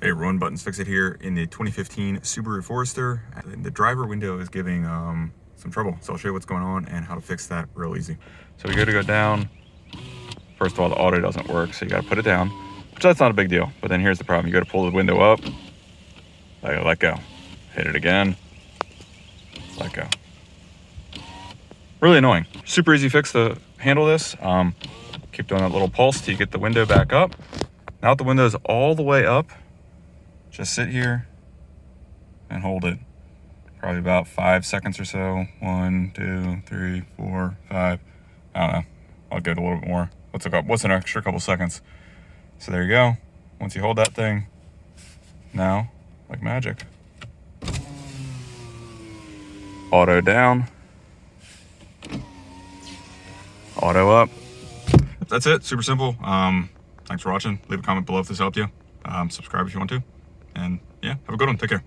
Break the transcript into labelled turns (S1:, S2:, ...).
S1: Hey everyone, Buttons Fix It here in the 2015 Subaru Forester. The driver window is giving some trouble, so I'll show you what's going on and how to fix that real easy. So we got to go down. First of all, the auto doesn't work, so you got to put it down, which that's not a big deal. But then here's the problem. You got to pull the window up, let go, hit it again, let go. Really annoying. Super easy fix to handle this. Keep doing that little pulse till you get the window back up. Now that the window is all the way up, just sit here and hold it. Probably about 5 seconds or so. 1, 2, 3, 4, 5. I don't know. I'll give it a little bit more. What's an extra couple seconds? So there you go. Once you hold that thing, now, like magic, auto down, auto up. That's it. Super simple. Thanks for watching. Leave a comment below if this helped you. Subscribe if you want to. And yeah, have a good one. Take care.